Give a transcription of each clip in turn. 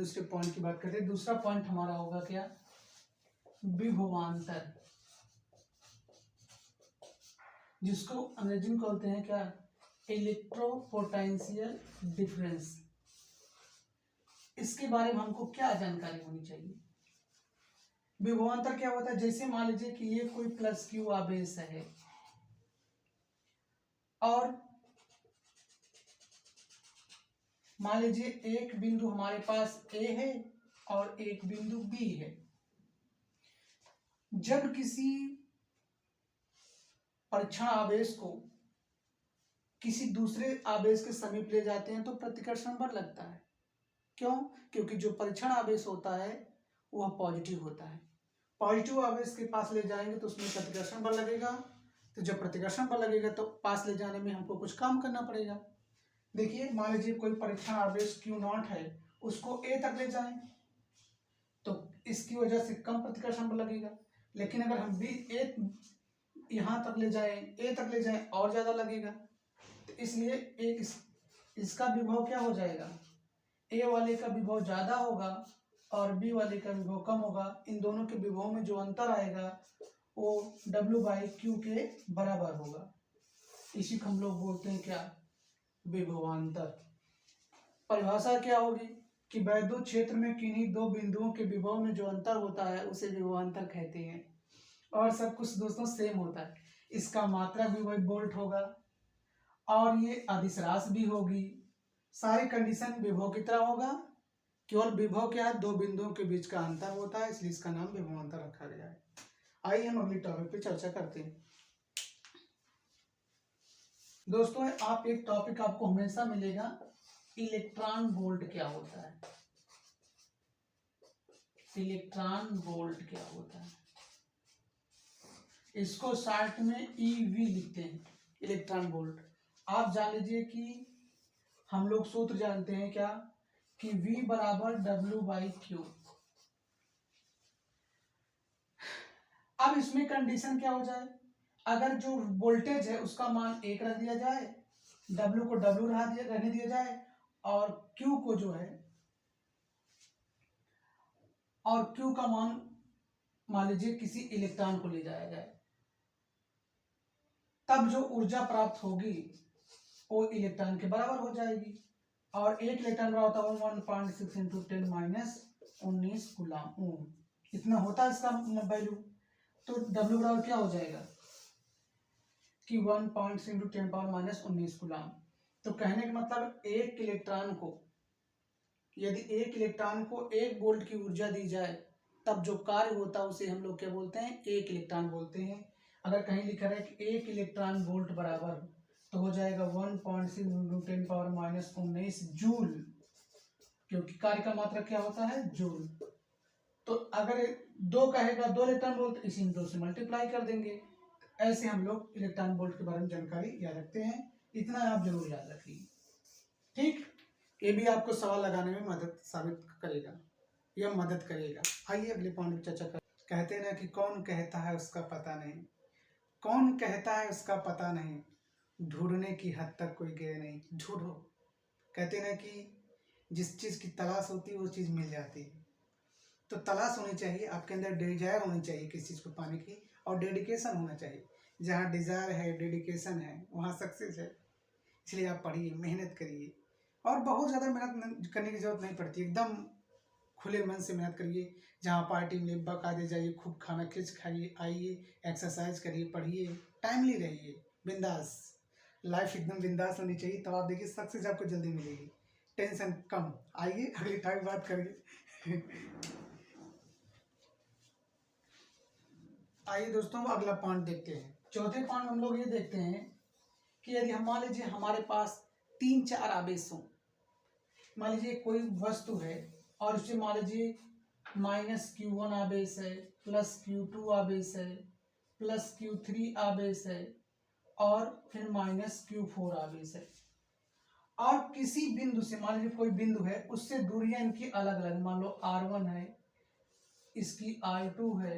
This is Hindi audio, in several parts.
दूसरे पॉइंट की बात करते हैं। दूसरा पॉइंट हमारा होगा क्या, विभवांतर, जिसको अंग्रेजी में कहते हैं क्या, इलेक्ट्रोपोटेंशियल डिफरेंस। इसके बारे में हमको क्या जानकारी होनी चाहिए। विभवांतर क्या होता है, जैसे मान लीजिए कि ये कोई प्लस क्यू आवेश है और मान लीजिए एक बिंदु हमारे पास ए है और एक बिंदु बी है। जब किसी परीक्षण आवेश को किसी दूसरे आवेश के समीप ले जाते हैं तो प्रतिकर्षण बल लगता है। क्यों? क्योंकि जो परीक्षण आवेश होता है वह पॉजिटिव होता है। पॉजिटिव आवेश के पास ले जाएंगे तो उसमें प्रतिकर्षण बल लगेगा, तो जब प्रतिकर्षण बल लगेगा तो पास ले जाने में हमको कुछ काम करना पड़ेगा। देखिए मान लीजिए कोई परीक्षण आवेश Q0 है, उसको A तक ले जाएं तो इसकी वजह से कम प्रतिकर्षण बल लगेगा। लेकिन अगर हम A यहाँ तक ले जाएं, A तक ले जाएं और ज्यादा लगेगा। तो इसलिए एक इसका विभव क्या हो जाएगा, A वाले का विभव ज्यादा होगा और B वाले का विभव कम होगा। इन दोनों के विभव में जो अंतर आएगा वो W/Q के बराबर होगा। इसी को हम लोग बोलते हैं क्या, विभवांतर। परिभाषा क्या होगी कि वैद्युत क्षेत्र में किन्हीं दो बिंदुओं के विभव में जो अंतर होता है उसे विभवांतर कहते हैं। और सब कुछ दोस्तों सेम होता है। इसका मात्रा भी वही वोल्ट होगा और ये अदिश राशि भी होगी। सारी कंडीशन विभव की तरह होगा, केवल विभव क्या है, दो बिंदुओं के बीच का अंतर होता है, इसलिए इसका नाम विभवांतर रखा गया है। आइए हम अगली टॉपिक पे चर्चा करते हैं। दोस्तों आप एक टॉपिक आपको हमेशा मिलेगा, इलेक्ट्रॉन वोल्ट क्या होता है। इलेक्ट्रॉन वोल्ट क्या होता है, इसको शॉर्ट में ईवी लिखते हैं, इलेक्ट्रॉन वोल्ट। आप जान लीजिए कि हम लोग सूत्र जानते हैं क्या, कि V बराबर W/Q। अब इसमें कंडीशन क्या हो जाए, अगर जो वोल्टेज है उसका मान 1 रख दिया जाए, W को W रहने दिया जाए और Q को जो है, और Q का मान मान लीजिए किसी इलेक्ट्रॉन को ले जाया जाए, तब जो ऊर्जा प्राप्त होगी वो इलेक्ट्रॉन के बराबर हो जाएगी। और एक इलेक्ट्रॉन बराबर होता है 1.6 × 10⁻19 कूलम। इतना होता है इसका वैल्यू। तो W बराबर क्या हो जाएगा कि 1.6 × 10⁻19 कूलम। तो कहने का मतलब एक इलेक्ट्रॉन को, यदि एक इलेक्ट्रॉन को 1 वोल्ट की ऊर्जा दी जाए तब जो कार्य होता है उसे हम लोग क्या बोलते हैं, 1 इलेक्ट्रॉन बोलते हैं। अगर कहीं लिखा है कि 1 इलेक्ट्रॉन वोल्ट बराबर, तो हो जाएगा 1.6 × 10⁻19 जूल, क्योंकि कार्य का मात्रा क्या होता है, जूल। तो अगर 2 कहेगा 2 इलेक्ट्रॉन वोल्ट, इसी में 2 से मल्टीप्लाई कर देंगे। ऐसे हम लोग इलेक्ट्रॉन वोल्ट के बारे में जानकारी याद रखते हैं। इतना आप जरूर याद रखिए, ठीक। ये भी आपको सवाल लगाने में मदद साबित करेगा, यह मदद करेगा। आइए अगले पॉइंट पर चर्चा कर। कहते हैं ना कि कौन कहता है उसका पता नहीं, कौन कहता है उसका पता नहीं, ढूंढने की हद तक कोई गए नहीं, ढूंढो। कहते हैं ना कि जिस चीज़ की तलाश होती है वो चीज़ मिल जाती है। तो तलाश होनी चाहिए, आपके अंदर डिजायर होनी चाहिए किसी चीज़ को पाने की, और डेडिकेशन होना चाहिए। जहाँ डिजायर है, डेडिकेशन है, वहाँ सक्सेस है। इसलिए आप पढ़िए, मेहनत करिए, और बहुत ज़्यादा मेहनत करने की जरूरत नहीं पड़ती। एकदम खुले मन से मेहनत करिए। जहाँ पार्टी में बाकायदे जाइए, खूब खाना खिच खाइए, आइए, एक्सरसाइज करिए, पढ़िए, टाइमली रहिए, बिंदास। लाइफ एकदम बिंदास होनी चाहिए, तब आप देखिए सक्सेस आपको जल्दी मिलेगी, टेंशन कम। आइए अगली टाइम बात करिए। आइए दोस्तों अगला पॉइंट देखते हैं। चौथे पॉइंट हम लोग ये देखते हैं कि यदि हम मान लीजिए हमारे पास 3-4 आवेश हों। मान लीजिए कोई वस्तु है और उससे मान लीजिए -Q1 आवेश है, +Q2 आवेश है, +Q3 आवेश है और फिर -Q4 आवेश है। और किसी बिंदु से, मान लीजिए कोई बिंदु है, उससे दूरियां इनकी अलग अलग, मान लो R1 है, इसकी R2 है,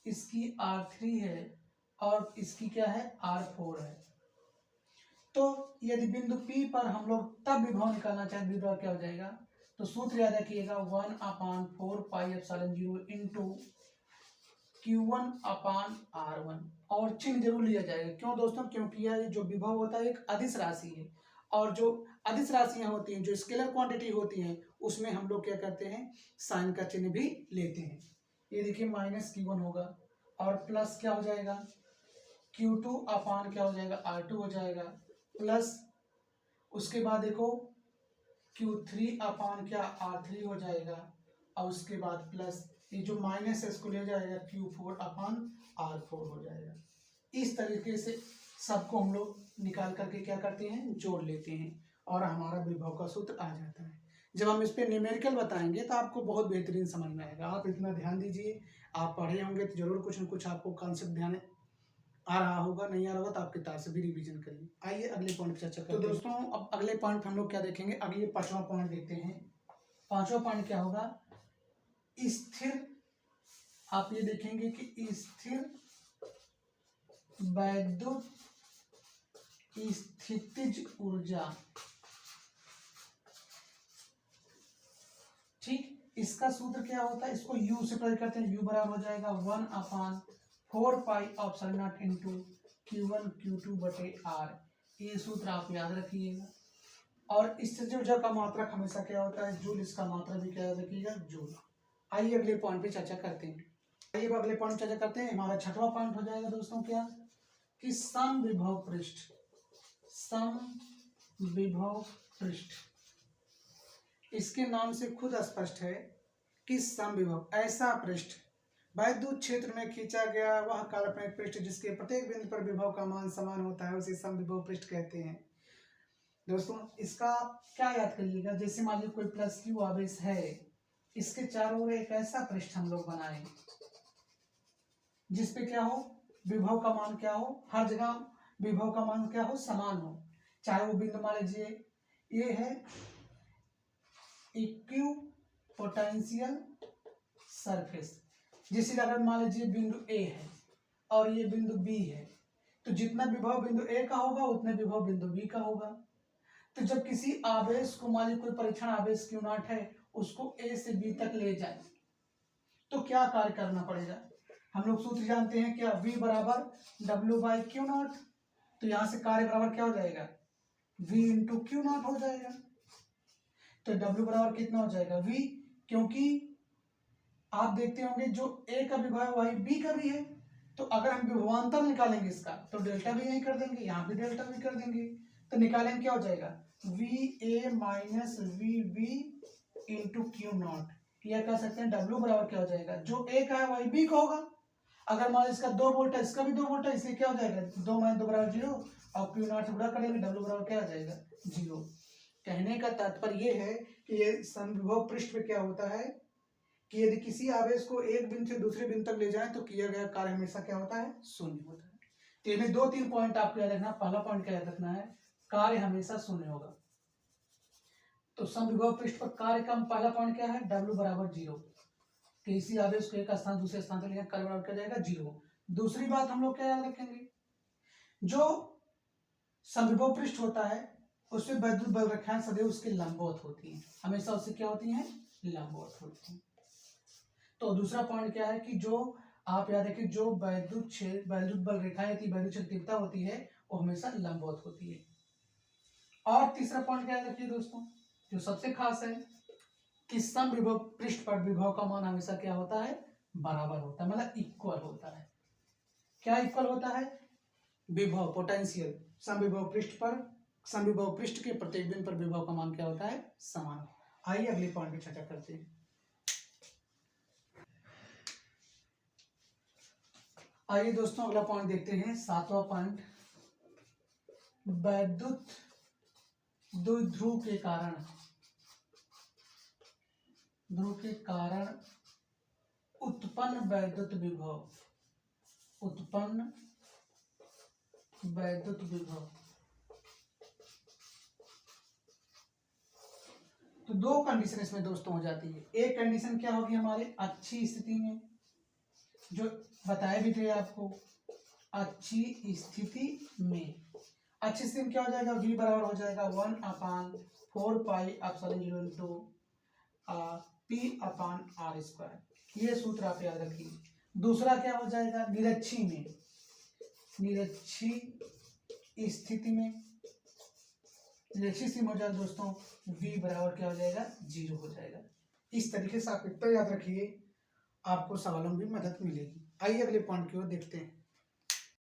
इसकी R3 है और इसकी क्या है, R4 है। तो यदि बिंदु P पर हम लोग तब विभव निकालना चाहें, विभव क्या हो जाएगा, तो तो सूत्र याद रखिएगा 1/4πε0 इंटू Q1/R1 और चिन्ह जरूर लिया जाएगा। क्यों दोस्तों? क्योंकि यह जो विभव होता है एक अदिश राशि है और जो अदिश राशियां होती हैं, जो स्केलर क्वांटिटी होती हैं, उसमें हम लोग क्या करते हैं, साइन का चिन्ह भी लेते हैं। ये देखिए -Q1 होगा और प्लस क्या हो जाएगा, Q2 क्या हो जाएगा, R2 हो जाएगा, प्लस उसके बाद देखो Q3 क्या R3 हो जाएगा और उसके बाद प्लस ये जो माइनस है इसको ले जाएगा Q4/R4 हो जाएगा। इस तरीके से सबको हम लोग निकाल करके क्या करते हैं, जोड़ लेते हैं और हमारा विभव का सूत्र आ जाता है। जब हम इस पे न्यूमेरिकल बताएंगे तो आपको बहुत बेहतरीन समझ में आएगा। आप इतना ध्यान दीजिए, आप पढ़े होंगे तो जरूर कुछ न कुछ आपको कॉन्सेप्ट ध्यान आ रहा होगा, नहीं आ रहा होगा तो आप किताब से भी रिवीजन करिए। आइए अगले पॉइंट पर चर्चा करते हैं। तो दोस्तों अब अगले पॉइंट हम लोग क्या देखेंगे, अगले 5वां पॉइंट देखते हैं। 5वां पॉइंट क्या होगा, स्थिर, आप ये देखेंगे कि स्थिर वैद्युत स्थितिज ऊर्जा। ठीक, इसका सूत्र क्या होता है, इसको U से प्रयोग करते हैं। U बराबर हो जाएगा 1/4πε0 इंटू Q1 Q2/R। ये सूत्र आप याद रखिएगा। और स्थितिज ऊर्जा का मात्रक हमेशा क्या होता है, जूल। इसका मात्रक भी क्या याद रखिएगा, जूल। आइए अगले पॉइंट पे चर्चा करते हैं। आइए अगले पॉइंट चर्चा करते हैं। हमारा 6वां पॉइंट हो जाएगा दोस्तों क्या, कि समविभव पृष्ठ। समविभव पृष्ठ, इसके नाम से खुद स्पष्ट है कि समविभव ऐसा पृष्ठ वैद्युत क्षेत्र में खींचा गया वह काल्पनिक पृष्ठ जिसके प्रत्येक बिंदु पर विभव का मान समान होता है, उसे समविभव पृष्ठ कहते हैं। दोस्तों इसका क्या याद करिएगा, जैसे मान लीजिए कोई प्लस Q आवेश है, इसके चारों ओर एक ऐसा पृष्ठ हम लोग बनाए जिसपे क्या हो, विभव का मान क्या हो, हर जगह विभव का मान क्या हो, समान हो। चाहे वो बिंदु मान लीजिए ये है इक्यू पोटेंशियल सरफेस, जिसे अगर मान लीजिए बिंदु A है और ये बिंदु B है, तो जितना विभव बिंदु A का होगा उतने विभव बिंदु B का होगा। तो जब किसी आवेश को, मान लीजिए कोई परीक्षण आवेश Q0 है, उसको A से B तक ले जाए तो क्या कार्य करना पड़ेगा, हम लोग सूत्र जानते हैं क्या, V बराबर W/Q0। तो यहां से कार्य बराबर क्या हो जाएगा, V इंटू Q0 हो जाएगा। तो W बराबर कितना हो जाएगा, V, क्योंकि आप देखते होंगे जो A का विभव है वही B का भी है। तो अगर हम विभवांतर निकालेंगे इसका तो डेल्टा भी यही कर देंगे, यहाँ भी डेल्टा भी कर देंगे। तो निकालेंगे क्या हो जाएगा, VA minus VB into Q0। यह कह सकते हैं W बराबर क्या हो जाएगा, जो A का है वही B का होगा। अगर मान इसका 2 वोल्ट है, इसका भी 2 वोल्ट है, इसलिए क्या हो जाएगा, 2 - 2 बराबर 0 और Q0 से गुणा करेंगे, W बराबर क्या आ जाएगा, 0। कहने का तात्पर्य यह है कि ये समविभव पृष्ठ पे क्या होता है कि यदि किसी आवेश को एक बिंदु से दूसरे बिंदु तक ले जाएं तो किया गया कार्य हमेशा क्या होता है, शून्य होता है। तो इन्हें 2-3 पॉइंट आपको याद रखना। पहला पॉइंट क्या याद रखना है, कार्य हमेशा शून्य होगा। तो समविभव पृष्ठ पर कार्य का पहला पॉइंट क्या है, W बराबर 0। किसी आवेश को एक स्थान दूसरे स्थान तक ले जाए, कार्य बराबर क्या जाएगा, 0। दूसरी बात हम लोग क्या याद रखेंगे, जो समविभव पृष्ठ होता है उसमें वैद्युत बल रेखाएं सदैव उसके लंबवत होती हैं, हमेशा उससे क्या होती हैं, लंबवत होती हैं। तो दूसरा पॉइंट क्या है कि जो आप याद रखिए, जो वैद्युत बल रेखाएं होती है, वैद्युत क्षेत्र तीव्रता होती है, वो हमेशा लंबवत होती है। और तीसरा पॉइंट क्या याद रखिए दोस्तों, जो सबसे खास है कि समविभव पृष्ठ पर विभव का मान हमेशा क्या होता है, बराबर होता है, मतलब इक्वल होता है। क्या इक्वल होता है, विभव पोटेंशियल समविभव पृष्ठ के प्रत्येक बिंदु पर विभव का मान क्या होता है, समान। आइए अगले पॉइंट पे चर्चा करते हैं। आइए दोस्तों अगला पॉइंट देखते हैं, 7वां पॉइंट, वैद्युत द्विध्रुव के कारण उत्पन्न वैद्युत विभव। तो 2 कंडीशन इसमें दोस्तों हो जाती है। एक कंडीशन क्या होगी हमारे अच्छी स्थिति में, जो बताया भी थे आपको, अच्छी स्थिति में क्या हो जाएगा, V बराबर हो जाएगा 1/4πε0 P/R²। ये सूत्र आप याद रखिए। दूसरा क्या हो जाएगा, निरक्षी में, निरक्षी स्थिति में, निरक्षी स्थिति में हो जाएगा दोस्तों, V बराबर क्या हो जाएगा, 0 हो जाएगा। इस तरीके से आप इतना याद रखिए, आपको सवालों में भी मदद मिलेगी। आइए अगले पॉइंट की ओर देखते हैं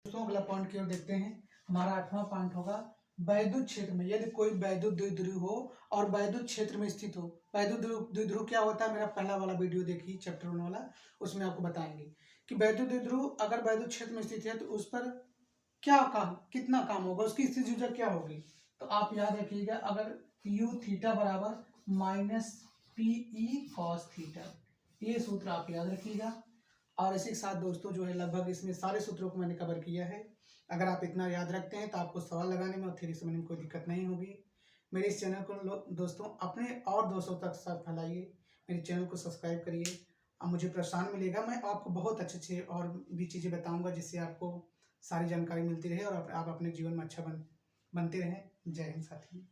दोस्तों। अगला पॉइंट की ओर देखते हैं। हमारा 8वां पॉइंट होगा, वैद्युत क्षेत्र में यदि कोई वैद्युत द्विध्रुव हो और वैद्युत क्षेत्र में स्थित हो। वैद्युत द्विध्रुव क्या होता है, मेरा पहला वाला वीडियो देखिए, चैप्टर 1 वाला, उसमें आपको बताएंगे कि वैद्युत द्विध्रुव अगर वैद्युत क्षेत्र में स्थित है तो उस पर क्या काम, कितना काम होगा, उसकी स्थिति ऊर्जा क्या होगी। तो आप याद रखिएगा, अगर यू थीटा बराबर -PE cos थीटा, ये सूत्र आप याद रखिएगा। और इसी के साथ दोस्तों जो है लगभग इसमें सारे सूत्रों को मैंने कवर किया है। अगर आप इतना याद रखते हैं तो आपको सवाल लगाने में और थ्योरी समझने में कोई दिक्कत नहीं होगी। मेरे इस चैनल को दोस्तों अपने और दोस्तों तक साथ फैलाइए, मेरे चैनल को सब्सक्राइब करिए और मुझे प्रोत्साहन मिलेगा। मैं आपको बहुत अच्छे और भी चीज़ें बताऊंगा जिससे आपको सारी जानकारी मिलती रहे और आप अपने जीवन में अच्छा बनते रहें। जय हिंद साथी।